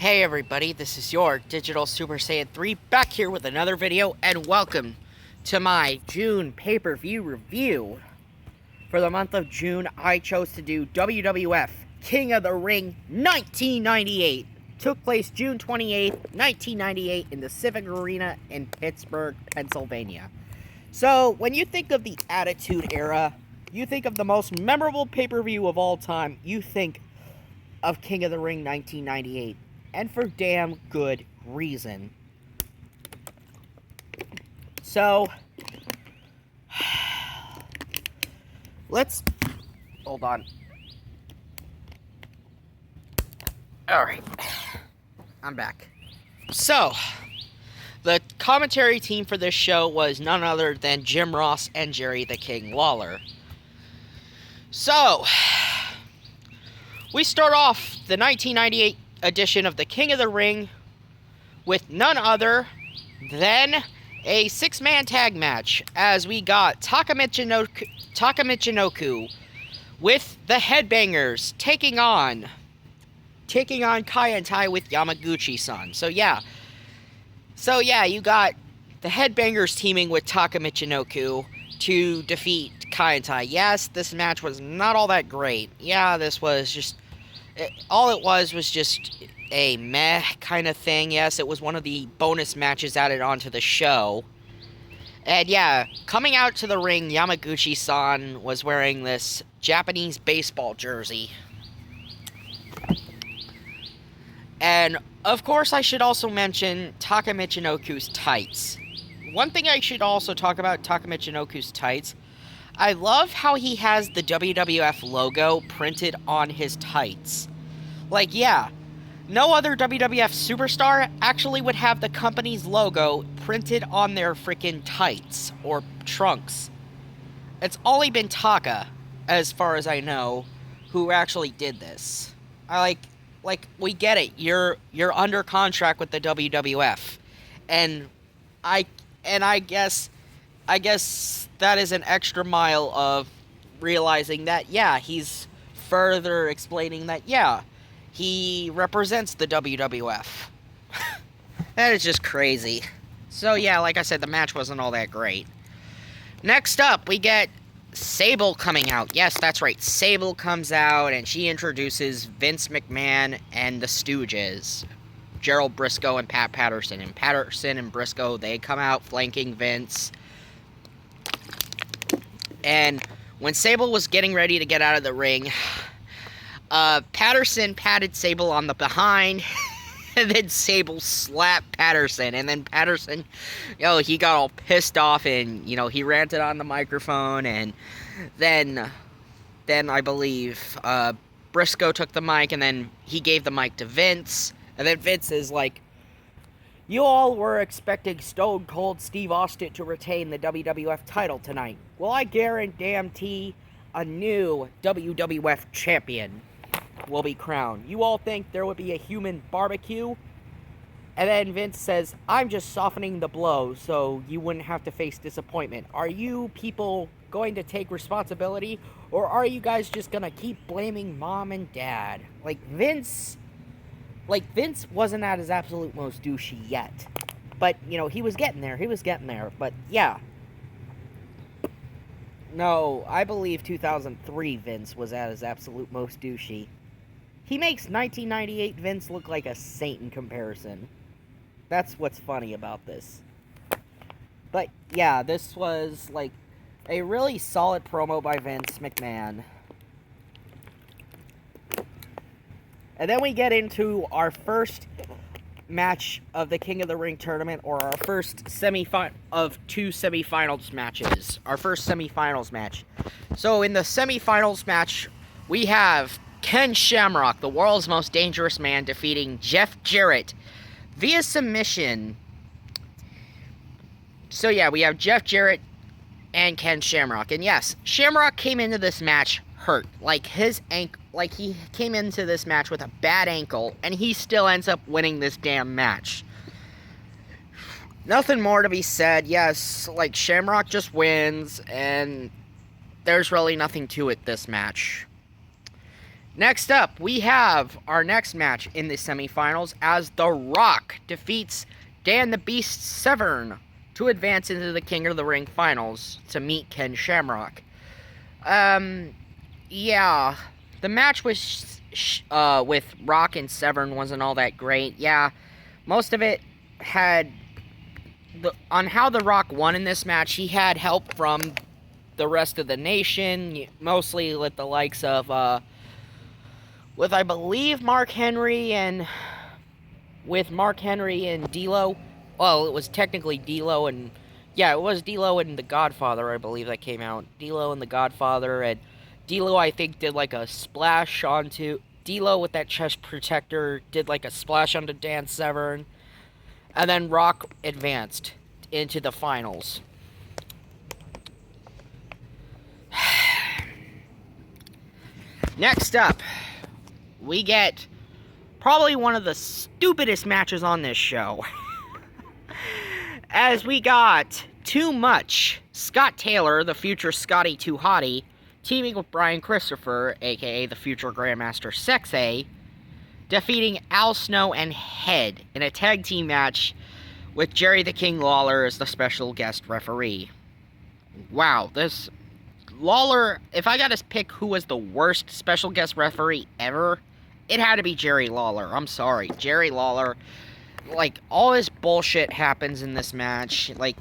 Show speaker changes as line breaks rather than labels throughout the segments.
Hey everybody, this is your Digital Super Saiyan 3 back here with another video, and welcome to my June pay-per-view review. For the month of June, I chose to do WWF King of the Ring 1998. Took place June 28th, 1998 in the Civic Arena in Pittsburgh, Pennsylvania. So, when you think of the Attitude Era, you think of the most memorable pay-per-view of all time, you think of King of the Ring 1998. And for damn good reason. So, let's, hold on. Alright, I'm back. So, the commentary team for this show was none other than Jim Ross and Jerry the King Lawler. So, we start off the 1998 edition of the King of the Ring with none other than a six-man tag match, as we got Takamichinoku with the Headbangers taking on Kai and Tai with Yamaguchi-san. So yeah, you got the Headbangers teaming with Takamichinoku to defeat Kai and Tai. Yes, this match was not all that great. Yeah, this was just all it was just a meh kind of thing. Yes, it was one of the bonus matches added onto the show. And yeah, coming out to the ring, Yamaguchi-san was wearing this Japanese baseball jersey. And, of course, I should also mention Takamichinoku's tights. One thing I should also talk about Takamichinoku's tights, I love how he has the WWF logo printed on his tights. Like, yeah, no other WWF superstar actually would have the company's logo printed on their freaking tights or trunks. It's only been Taka, as far as I know, who actually did this. We get it. You're under contract with the WWF, and I guess that is an extra mile of realizing that, yeah, he's further explaining that, yeah, he represents the WWF. That is just crazy. So, yeah, like I said, the match wasn't all that great. Next up, we get Sable coming out. Yes, that's right. Sable comes out, and she introduces Vince McMahon and the Stooges. Gerald Briscoe and Pat Patterson. And Patterson and Briscoe, they come out flanking Vince. And when Sable was getting ready to get out of the ring, Patterson patted Sable on the behind, and then Sable slapped Patterson, and then Patterson, he got all pissed off, and, he ranted on the microphone, and then I believe, Briscoe took the mic, and then he gave the mic to Vince, and then Vince is like, "You all were expecting Stone Cold Steve Austin to retain the WWF title tonight. Well, I guarantee a new WWF champion will be crowned. You all think there would be a human barbecue?" And then Vince says, "I'm just softening the blow so you wouldn't have to face disappointment. Are you people going to take responsibility, or are you guys just gonna keep blaming mom and dad?" Vince wasn't at his absolute most douchey yet. But, he was getting there. But, yeah. No, I believe 2003 Vince was at his absolute most douchey. He makes 1998 Vince look like a saint in comparison. That's what's funny about this. But, yeah, this was, a really solid promo by Vince McMahon. And then we get into our first match of the King of the Ring tournament, or our first of two semifinals matches. Our first semifinals match. So in the semifinals match, we have Ken Shamrock, the world's most dangerous man, defeating Jeff Jarrett via submission. So yeah, we have Jeff Jarrett and Ken Shamrock. And yes, Shamrock came into this match hurt. He came into this match with a bad ankle, and he still ends up winning this damn match. Nothing more to be said. Yes, Shamrock just wins, and there's really nothing to it this match. Next up, we have our next match in the semifinals as The Rock defeats Dan the Beast Severn to advance into the King of the Ring finals to meet Ken Shamrock. Yeah, the match with Rock and Severn wasn't all that great. Yeah, most of it had on how The Rock won in this match. He had help from the rest of the nation, mostly with the likes of with I believe Mark Henry and D'Lo. Well, it was technically D'Lo and yeah, it was D'Lo and The Godfather, I believe, that came out. D'Lo and The Godfather, and D'Lo, I think, did like a splash onto D'Lo with that chest protector, did like a splash onto Dan Severn, and then Rock advanced into the finals. Next up, we get probably one of the stupidest matches on this show. As we got Too Much, Scott Taylor, the future Scotty Too Hottie, teaming with Bryan Christopher, aka the future Grandmaster Sexay, defeating Al Snow and Head in a tag team match with Jerry the King Lawler as the special guest referee. Wow, this Lawler, if I gotta pick who was the worst special guest referee ever, it had to be Jerry Lawler. I'm sorry, Jerry Lawler. Like, all this bullshit happens in this match. Like,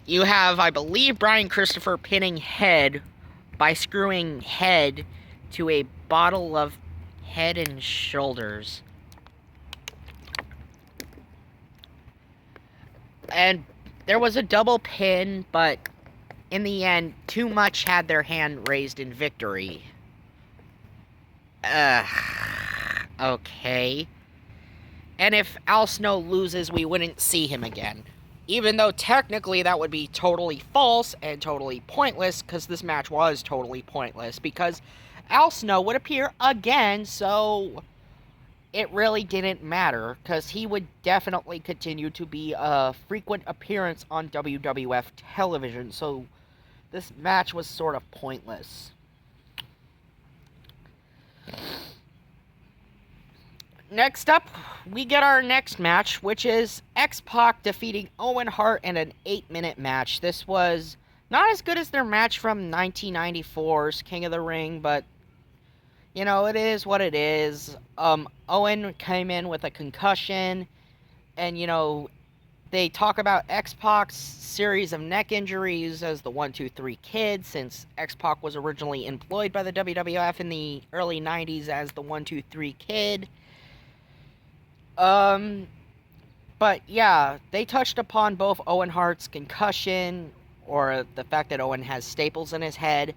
you have, I believe, Bryan Christopher pinning Head by screwing Head to a bottle of Head and Shoulders. And there was a double pin, but in the end, Too Much had their hand raised in victory. Okay. And if Al Snow loses, we wouldn't see him again. Even though technically that would be totally false and totally pointless, because this match was totally pointless, because Al Snow would appear again, so it really didn't matter, because he would definitely continue to be a frequent appearance on WWF television, so this match was sort of pointless. Next up, we get our next match, which is XPac defeating Owen Hart in an 8-minute match. This was not as good as their match from 1994's King of the Ring, but, you know, it is what it is. Owen came in with a concussion, and, you know, they talk about X-Pac's series of neck injuries as the 1-2-3 Kid, since X-Pac was originally employed by the WWF in the early 90s as the 1-2-3 Kid. But yeah, they touched upon both Owen Hart's concussion, or the fact that Owen has staples in his head,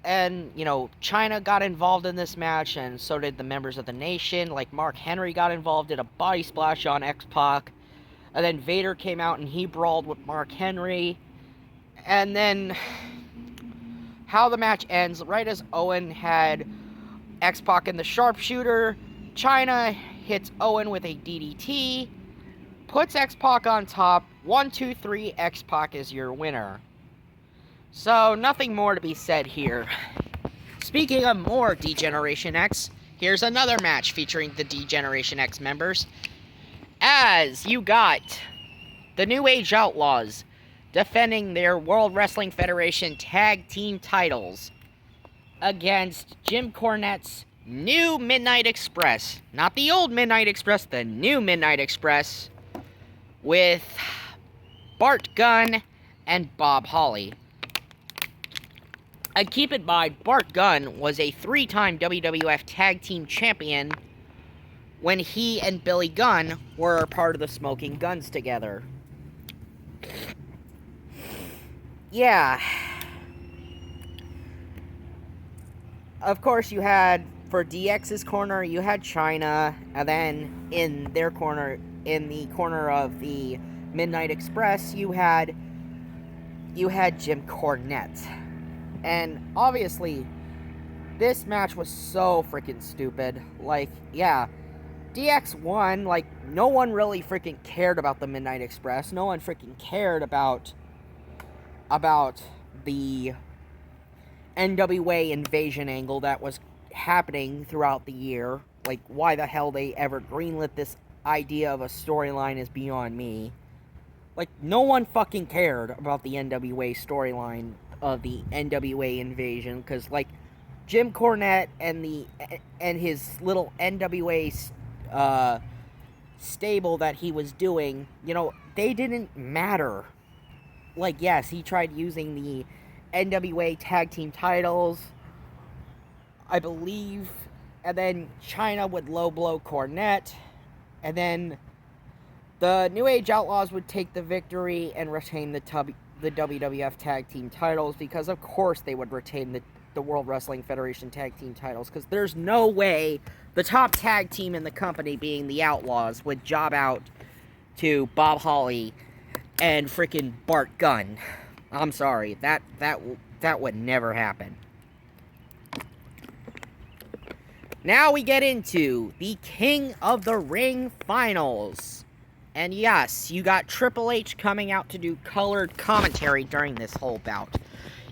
and, you know, China got involved in this match, and so did the members of the nation. Like, Mark Henry got involved, did a body splash on X-Pac, and then Vader came out and he brawled with Mark Henry, and then how the match ends, right as Owen had X-Pac in the sharpshooter, China hits Owen with a DDT, puts X-Pac on top, 1-2-3, X-Pac is your winner. So, nothing more to be said here. Speaking of more D-Generation X, here's another match featuring the D-Generation X members, as you got the New Age Outlaws defending their World Wrestling Federation Tag Team Titles against Jim Cornette's New Midnight Express. Not the old Midnight Express, the new Midnight Express, with Bart Gunn and Bob Holly. And keep in mind, Bart Gunn was a 3-time WWF Tag Team Champion when he and Billy Gunn were part of the Smoking Guns together. Yeah. Of course, you had, for DX's corner, you had China, and then in their corner, in the corner of the Midnight Express, you had Jim Cornette. And obviously, this match was so freaking stupid. Like, yeah, DX won. Like, no one really freaking cared about the Midnight Express. No one freaking cared about the NWA invasion angle that was happening throughout the year. Like, why the hell they ever greenlit this idea of a storyline is beyond me. Like, no one fucking cared about the NWA storyline of the NWA invasion, because, like, Jim Cornette and his little NWA stable that he was doing, you know, they didn't matter. Like, yes, he tried using the NWA Tag Team Titles, I believe, and then China would low blow Cornette, and then the New Age Outlaws would take the victory and retain the WWF Tag Team Titles, because of course they would retain the World Wrestling Federation Tag Team Titles, because there's no way the top tag team in the company, being the Outlaws, would job out to Bob Holly and freaking Bart Gunn. I'm sorry, that would never happen. Now we get into the King of the Ring finals. And yes, you got Triple H coming out to do colored commentary during this whole bout.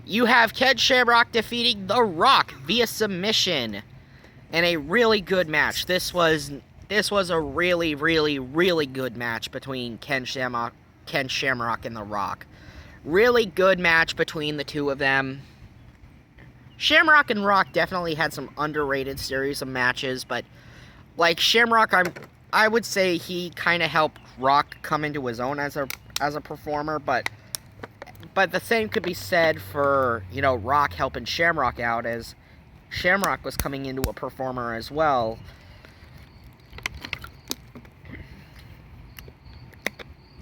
You have Ken Shamrock defeating The Rock via submission in a really good match. This was a really, really, really good match between Ken Shamrock and The Rock. Really good match between the two of them. Shamrock and Rock definitely had some underrated series of matches, but like Shamrock, I would say he kind of helped Rock come into his own as a performer, but the same could be said for, you know, Rock helping Shamrock out, as Shamrock was coming into a performer as well.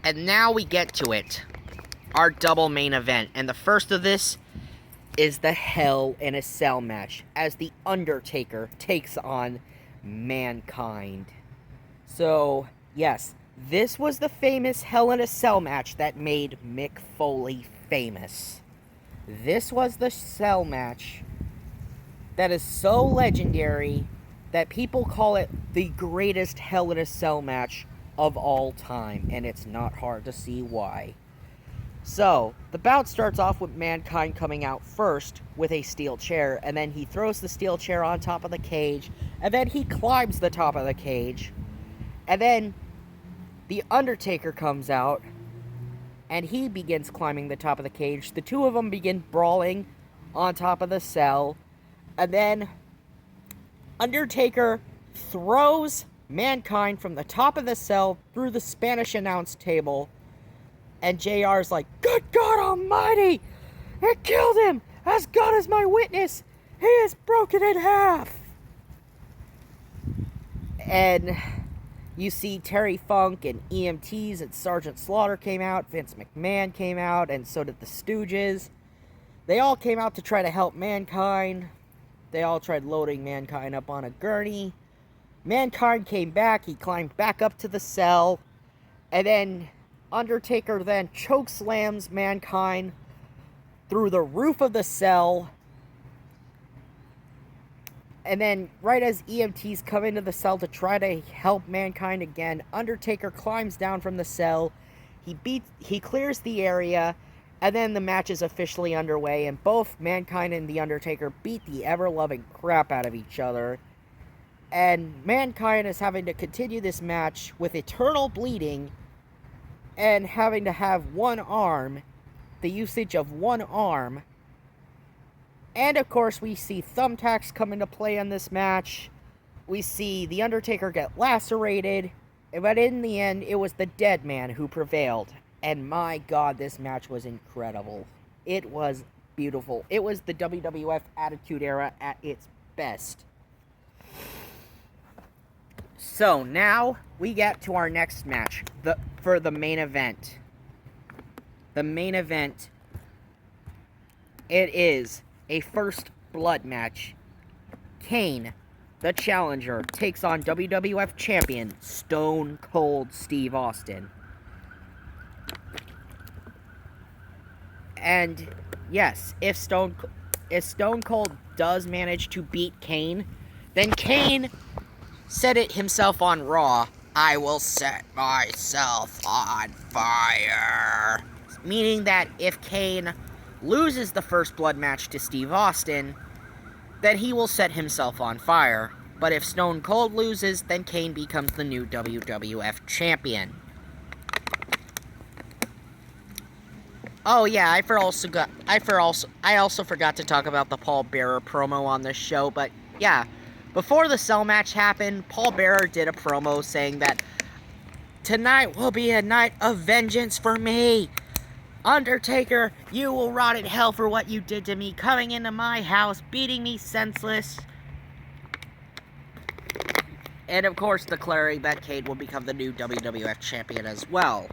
And now we get to it. Our double main event. And the first of this is the Hell in a Cell match, as the Undertaker takes on Mankind. So, yes, this was the famous Hell in a Cell match that made Mick Foley famous. This was the cell match that is so legendary that people call it the greatest Hell in a Cell match of all time, and it's not hard to see why. So, the bout starts off with Mankind coming out first with a steel chair, and then he throws the steel chair on top of the cage, and then he climbs the top of the cage, and then the Undertaker comes out, and he begins climbing the top of the cage. The two of them begin brawling on top of the cell, and then Undertaker throws Mankind from the top of the cell through the Spanish announce table, and JR's like, "Good God Almighty! It killed him! As God is my witness, he is broken in half!" And you see Terry Funk and EMTs and Sergeant Slaughter came out, Vince McMahon came out, and so did the Stooges. They all came out to try to help Mankind. They all tried loading Mankind up on a gurney. Mankind came back, he climbed back up to the cell, and then Undertaker then chokeslams Mankind through the roof of the cell. And then, right as EMTs come into the cell to try to help Mankind again, Undertaker climbs down from the cell. He clears the area, and then the match is officially underway, and both Mankind and the Undertaker beat the ever-loving crap out of each other. And Mankind is having to continue this match with eternal bleeding and having to have one arm, the usage of one arm. And of course, we see thumbtacks come into play in this match. We see the Undertaker get lacerated, but in the end, it was the Dead Man who prevailed. And my God, this match was incredible. It was beautiful. It was the WWF Attitude Era at its best. So now we get to our next match for the main event. The main event, it is a first blood match. Kane, the challenger, takes on WWF champion Stone Cold Steve Austin. And yes, if Stone Cold does manage to beat Kane, then Kane said it himself on Raw, "I will set myself on fire." Meaning that if Kane loses the first blood match to Steve Austin, then he will set himself on fire. But if Stone Cold loses, then Kane becomes the new WWF champion. Oh yeah, I also forgot to talk about the Paul Bearer promo on this show, but yeah, before the Cell match happened, Paul Bearer did a promo saying that tonight will be a night of vengeance for me. Undertaker, you will rot in hell for what you did to me, coming into my house, beating me senseless. And of course, declaring that Kane will become the new WWF champion as well.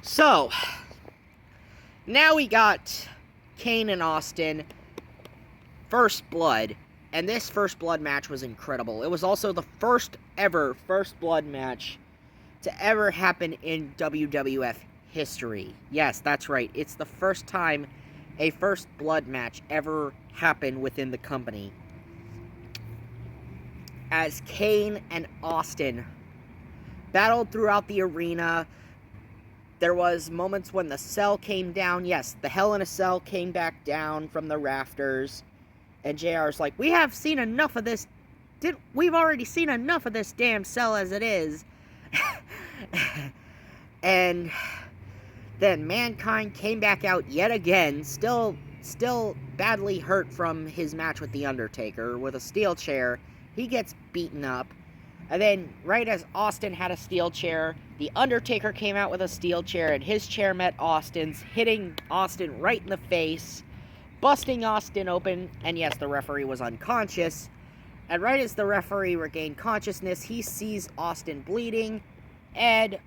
So, now we got Kane and Austin, First Blood, and this First Blood match was incredible. It was also the first ever First Blood match to ever happen in WWF history. Yes, that's right. It's the first time a First Blood match ever happened within the company. As Kane and Austin battled throughout the arena, there was moments when the cell came down. Yes, the Hell in a Cell came back down from the rafters. And JR's like, we have seen enough of this. We've already seen enough of this damn cell as it is. And then Mankind came back out yet again, still badly hurt from his match with The Undertaker, with a steel chair. He gets beaten up. And then, right as Austin had a steel chair, The Undertaker came out with a steel chair, and his chair met Austin's, hitting Austin right in the face, busting Austin open, and yes, the referee was unconscious. And right as the referee regained consciousness, he sees Austin bleeding, and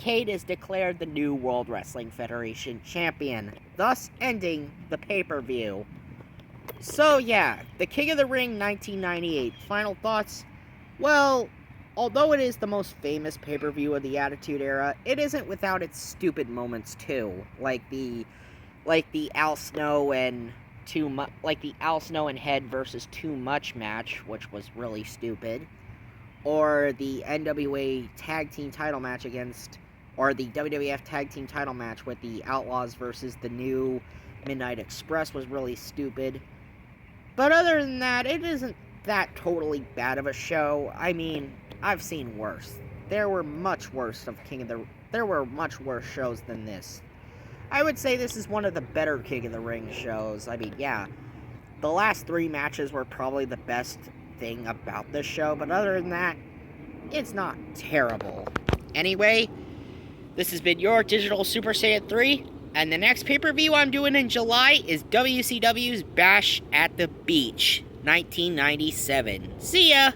Kane is declared the new World Wrestling Federation champion, thus ending the pay-per-view. So yeah, the King of the Ring 1998. Final thoughts? Well, although it is the most famous pay-per-view of the Attitude Era, it isn't without its stupid moments too, like the Al Snow and Al Snow and Head versus Too Much match, which was really stupid, or the NWA Tag Team Title match or the WWF Tag Team Title match with the Outlaws versus the New Midnight Express was really stupid. But other than that, it isn't that totally bad of a show. I mean, I've seen worse. There were much worse shows than this. I would say this is one of the better King of the Ring shows. I mean, yeah, the last 3 matches were probably the best thing about this show, but other than that, it's not terrible. Anyway, this has been your Digital Super Saiyan 3, and the next pay-per-view I'm doing in July is WCW's Bash at the Beach 1997. See ya!